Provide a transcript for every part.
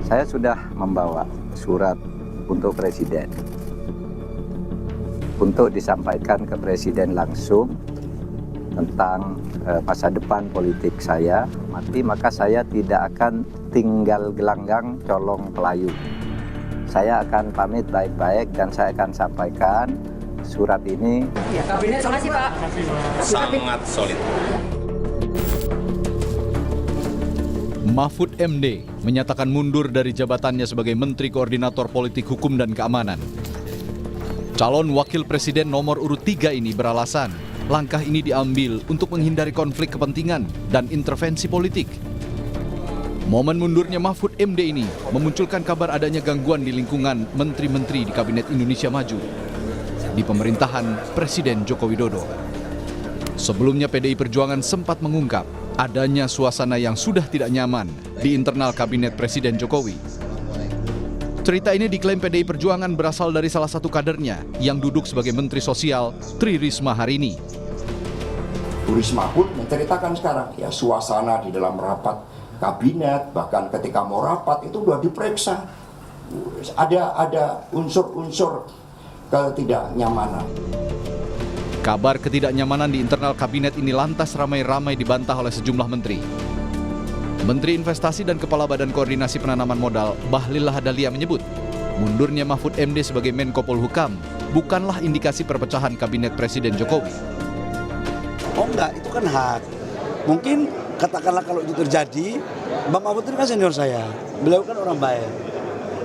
Saya sudah membawa surat untuk Presiden, untuk disampaikan ke Presiden langsung tentang masa depan politik saya. Maka saya tidak akan tinggal gelanggang colong pelayu. Saya akan pamit baik-baik dan saya akan sampaikan surat ini. Terima kasih Pak. Sangat solid. Mahfud MD menyatakan mundur dari jabatannya sebagai Menteri Koordinator Politik Hukum dan Keamanan. Calon Wakil Presiden nomor urut 3 ini beralasan langkah ini diambil untuk menghindari konflik kepentingan dan intervensi politik. Momen mundurnya Mahfud MD ini memunculkan kabar adanya gangguan di lingkungan menteri-menteri di Kabinet Indonesia Maju di pemerintahan Presiden Joko Widodo. Sebelumnya PDI Perjuangan sempat mengungkap adanya suasana yang sudah tidak nyaman di internal Kabinet Presiden Jokowi. Cerita ini diklaim PDI Perjuangan berasal dari salah satu kadernya yang duduk sebagai Menteri Sosial, Tri Risma hari ini. Bu Risma pun menceritakan sekarang, ya suasana di dalam rapat kabinet, bahkan ketika mau rapat itu sudah diperiksa. Ada unsur-unsur ketidaknyamanan. Kabar ketidaknyamanan di internal kabinet ini lantas ramai-ramai dibantah oleh sejumlah menteri. Menteri Investasi dan Kepala Badan Koordinasi Penanaman Modal Bahlil Lahadalia menyebut, mundurnya Mahfud MD sebagai Menko Polhukam bukanlah indikasi perpecahan kabinet Presiden Jokowi. Oh enggak, itu kan hak. Mungkin katakanlah kalau itu terjadi, Bang Mahfud itu kan senior saya, beliau kan orang baik.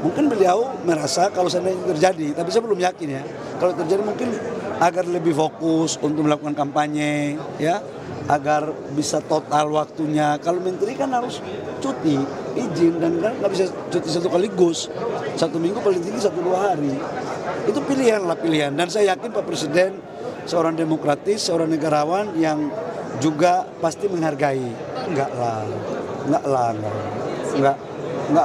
Mungkin beliau merasa kalau seandainya itu terjadi, tapi saya belum yakin ya. Kalau terjadi mungkin agar lebih fokus untuk melakukan kampanye, ya, agar bisa total waktunya. Kalau menteri kan harus cuti, izin, dan kan nggak bisa cuti satu kaligus. 1 minggu paling tinggi 1-2 hari. Itu pilihan. Dan saya yakin Pak Presiden seorang demokratis, seorang negarawan yang juga pasti menghargai. Enggak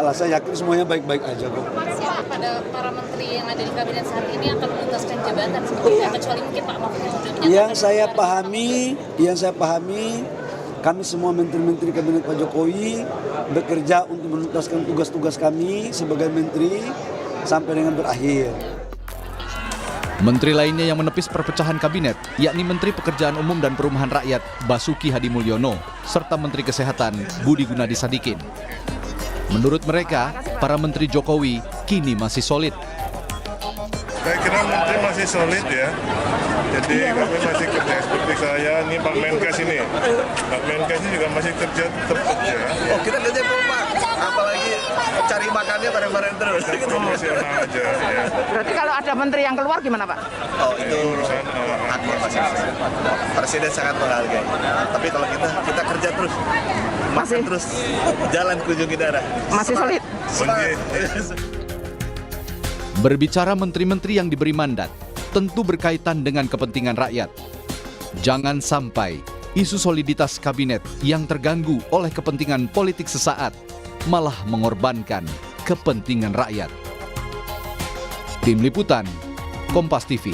lah, saya yakin semuanya baik-baik aja kok. Siapa pada para menteri yang ada di kabinet saat ini akan menuntaskan jabatan sebetulnya, kecuali mungkin Pak Mahfud yang sudah menyatakan. Yang saya pahami, kami semua menteri-menteri kabinet Pak Jokowi bekerja untuk menuntaskan tugas-tugas kami sebagai menteri sampai dengan berakhir. Menteri lainnya yang menepis perpecahan kabinet, yakni Menteri Pekerjaan Umum dan Perumahan Rakyat Basuki Hadimulyono, serta Menteri Kesehatan Budi Gunadi Sadikin. Menurut mereka, para menteri Jokowi kini masih solid. Saya kira menteri masih solid ya. Jadi kami masih kerja seperti saya, ini Pak Menkes ini. Pak Menkes ini juga masih tetap kerja. Oh, kita kerja Pak. Apalagi cari makannya bareng-bareng terus. Profesional aja ya. Berarti kalau ada menteri yang keluar gimana Pak? Oh, itu urusan haknya masing-masing. Presiden sangat menghargai. Tapi kalau kita kerja terus, makan terus, jalan kunjungi daerah. Masih solid? Berbicara menteri-menteri yang diberi mandat, tentu berkaitan dengan kepentingan rakyat. Jangan sampai isu soliditas kabinet yang terganggu oleh kepentingan politik sesaat malah mengorbankan kepentingan rakyat. Tim Liputan, Kompas TV.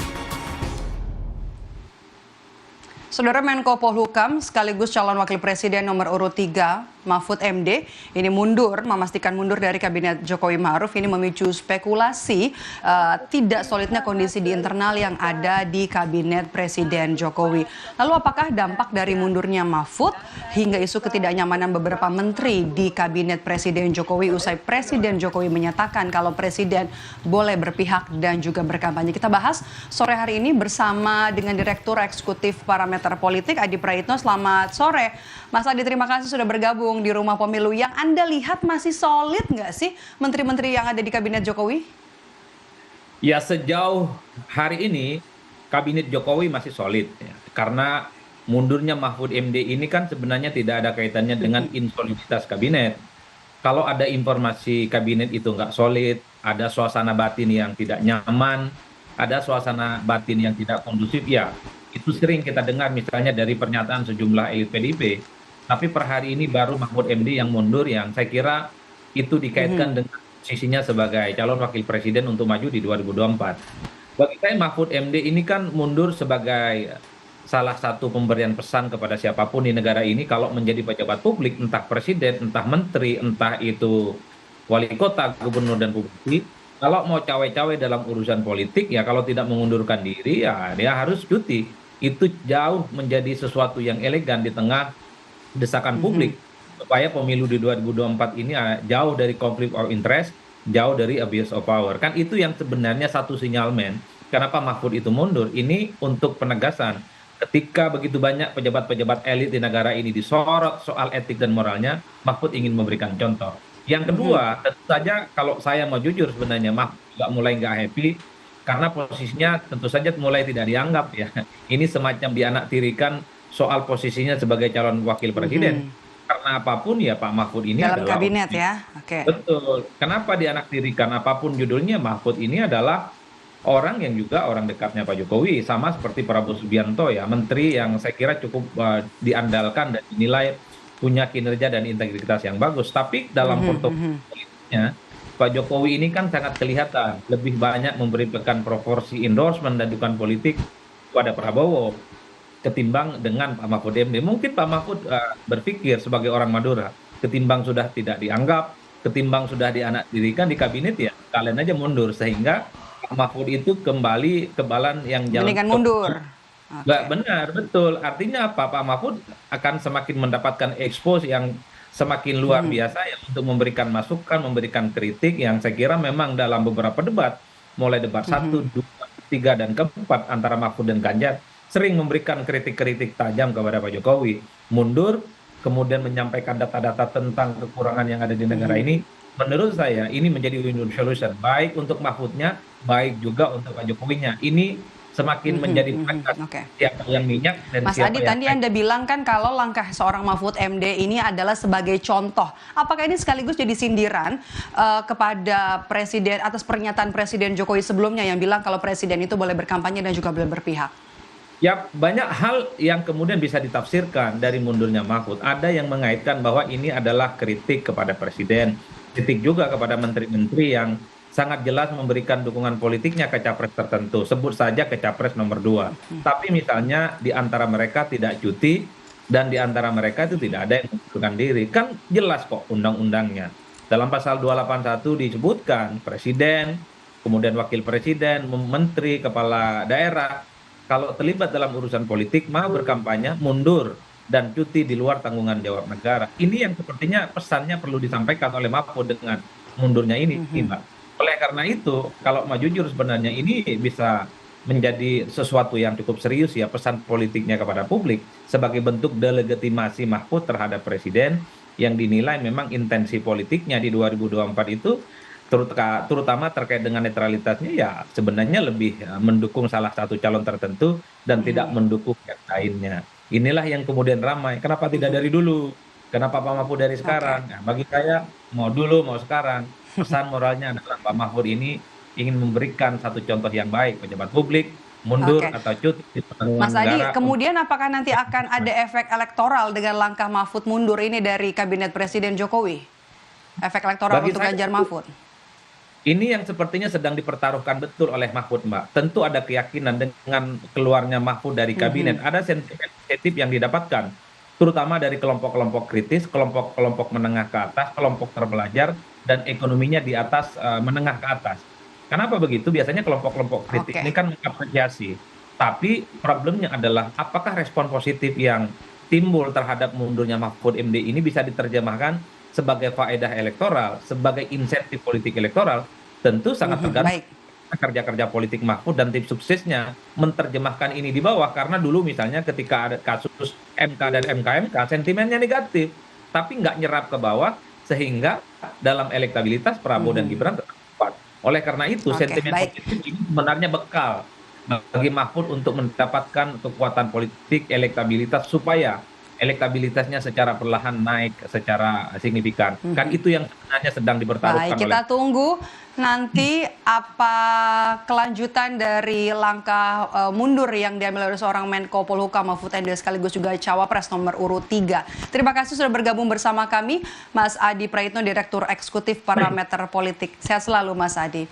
Saudara Menko Polhukam sekaligus calon wakil presiden nomor urut 3 Mahfud MD ini memastikan mundur dari kabinet Jokowi Ma'ruf. Ini memicu spekulasi tidak solidnya kondisi di internal yang ada di kabinet Presiden Jokowi. Lalu apakah dampak dari mundurnya Mahfud hingga isu ketidaknyamanan beberapa menteri di kabinet Presiden Jokowi usai Presiden Jokowi menyatakan kalau Presiden boleh berpihak dan juga berkampanye? Kita bahas sore hari ini bersama dengan Direktur Eksekutif Parameter Politik Adi Praitno. Selamat sore Mas Adi, terima kasih sudah bergabung di Rumah Pemilu. Yang Anda lihat masih solid nggak sih menteri-menteri yang ada di kabinet Jokowi? Ya, sejauh hari ini kabinet Jokowi masih solid ya. Karena mundurnya Mahfud MD ini kan sebenarnya tidak ada kaitannya dengan insoliditas kabinet. Kalau ada informasi kabinet itu nggak solid, ada suasana batin yang tidak nyaman, ada suasana batin yang tidak kondusif, ya itu sering kita dengar misalnya dari pernyataan sejumlah elit PDIP. Tapi per hari ini baru Mahfud MD yang mundur, yang saya kira itu dikaitkan dengan posisinya sebagai calon wakil presiden untuk maju di 2024. Bagi saya Mahfud MD ini kan mundur sebagai salah satu pemberian pesan kepada siapapun di negara ini kalau menjadi pejabat publik, entah presiden, entah menteri, entah itu wali kota, gubernur, dan bupati, kalau mau cawe-cawe dalam urusan politik, ya kalau tidak mengundurkan diri, ya dia harus cuti. Itu jauh menjadi sesuatu yang elegan di tengah desakan publik. Supaya pemilu di 2024 ini jauh dari konflik of interest, jauh dari abuse of power. Kan itu yang sebenarnya satu sinyalmen. Kenapa Mahfud itu mundur? Ini untuk penegasan. Ketika begitu banyak pejabat-pejabat elit di negara ini disorot soal etik dan moralnya, Mahfud ingin memberikan contoh. Yang kedua, tentu saja kalau saya mau jujur sebenarnya Mahfud mulai nggak happy karena posisinya tentu saja mulai tidak dianggap ya. Ini semacam dianaktirikan soal posisinya sebagai calon wakil presiden. Karena apapun ya Pak Mahfud ini dalam adalah kabinet ya. Oke. Betul. Kenapa dianaktirikan apapun judulnya, Mahfud ini adalah orang yang juga orang dekatnya Pak Jokowi, sama seperti Prabowo Subianto ya, menteri yang saya kira cukup diandalkan dan dinilai punya kinerja dan integritas yang bagus. Tapi dalam portofolio politiknya Pak Jokowi ini kan sangat kelihatan lebih banyak memberikan proporsi endorsement dan dukungan politik kepada Prabowo ketimbang dengan Pak Mahfud MD. Mungkin Pak Mahfud berpikir sebagai orang Madura, ketimbang sudah tidak dianggap, ketimbang sudah dianaktirikan di kabinet ya kalian aja mundur, sehingga Pak Mahfud itu kembali ke balan yang jalan. Mendingan mundur. Nggak benar, betul. Artinya apa? Pak Mahfud akan semakin mendapatkan expose yang semakin luar biasa ya, untuk memberikan masukan, memberikan kritik yang saya kira memang dalam beberapa debat, mulai debat 1, 2, 3, dan keempat antara Mahfud dan Ganjar, sering memberikan kritik-kritik tajam kepada Pak Jokowi. Mundur, kemudian menyampaikan data-data tentang kekurangan yang ada di negara ini. Menurut saya ini menjadi win-win solution, baik untuk Mahfudnya, baik juga untuk Pak Jokowinya. Ini semakin menjadi siapa yang minyak dan Mas siapa Adi, yang tadi Anda bilang kan kalau langkah seorang Mahfud MD ini adalah sebagai contoh. Apakah ini sekaligus jadi sindiran kepada Presiden atas pernyataan Presiden Jokowi sebelumnya yang bilang kalau Presiden itu boleh berkampanye dan juga boleh berpihak? Ya, banyak hal yang kemudian bisa ditafsirkan dari mundurnya Mahfud. Ada yang mengaitkan bahwa ini adalah kritik kepada Presiden, kritik juga kepada menteri-menteri yang sangat jelas memberikan dukungan politiknya ke capres tertentu. Sebut saja ke capres nomor 2. Tapi misalnya di antara mereka tidak cuti dan di antara mereka itu tidak ada yang mengundurkan diri. Kan jelas kok undang-undangnya. Dalam pasal 281 disebutkan presiden, kemudian wakil presiden, menteri, kepala daerah, kalau terlibat dalam urusan politik mau berkampanye mundur dan cuti di luar tanggungan jawab negara. Ini yang sepertinya pesannya perlu disampaikan oleh Mahfud dengan mundurnya ini, Mbak. Oleh karena itu, kalau mau jujur sebenarnya ini bisa menjadi sesuatu yang cukup serius ya, pesan politiknya kepada publik sebagai bentuk delegitimasi Mahfud terhadap presiden yang dinilai memang intensi politiknya di 2024 itu terutama terkait dengan netralitasnya ya sebenarnya lebih mendukung salah satu calon tertentu dan tidak mendukung yang lainnya. Inilah yang kemudian ramai. Kenapa tidak dari dulu? Kenapa Pak Mahfud dari sekarang? Nah, bagi saya mau dulu mau sekarang. Pesan moralnya adalah Pak Mahfud ini ingin memberikan satu contoh yang baik pejabat publik mundur atau cuti di pertarungan Mas Adi, negara. kemudian apakah nanti akan ada efek elektoral dengan langkah Mahfud mundur ini dari kabinet Presiden Jokowi? Efek elektoral Bagi untuk saya, Ganjar Mahfud? Ini yang sepertinya sedang dipertaruhkan betul oleh Mahfud, Mbak. Tentu ada keyakinan dengan keluarnya Mahfud dari kabinet, ada sentimen positif yang didapatkan, terutama dari kelompok-kelompok kritis, kelompok-kelompok menengah ke atas, kelompok terpelajar, dan ekonominya di atas menengah ke atas. Kenapa begitu? Biasanya kelompok-kelompok kritik ini kan mengapresiasi. Tapi problemnya adalah apakah respon positif yang timbul terhadap mundurnya Mahfud MD ini bisa diterjemahkan sebagai faedah elektoral, sebagai insentif politik elektoral? Tentu sangat tergantung kerja-kerja politik Mahfud dan tim suksesnya menerjemahkan ini di bawah. Karena dulu misalnya ketika ada kasus MK dan MKMK, sentimennya negatif, tapi nggak nyerap ke bawah, sehingga dalam elektabilitas Prabowo dan Gibran tetap kuat. Oleh karena itu sentimen positif ini sebenarnya bekal bagi Mahfud untuk mendapatkan kekuatan politik, elektabilitas supaya elektabilitasnya secara perlahan naik secara signifikan. Kan itu yang sebenarnya sedang dipertaruhkan. Baik, kita tunggu nanti apa kelanjutan dari langkah mundur yang diambil oleh seorang Menko Polhukam Mahfud MD sekaligus juga Cawapres nomor urut 3. Terima kasih sudah bergabung bersama kami, Mas Adi Praitno, Direktur Eksekutif Parameter Politik. Sehat selalu, Mas Adi.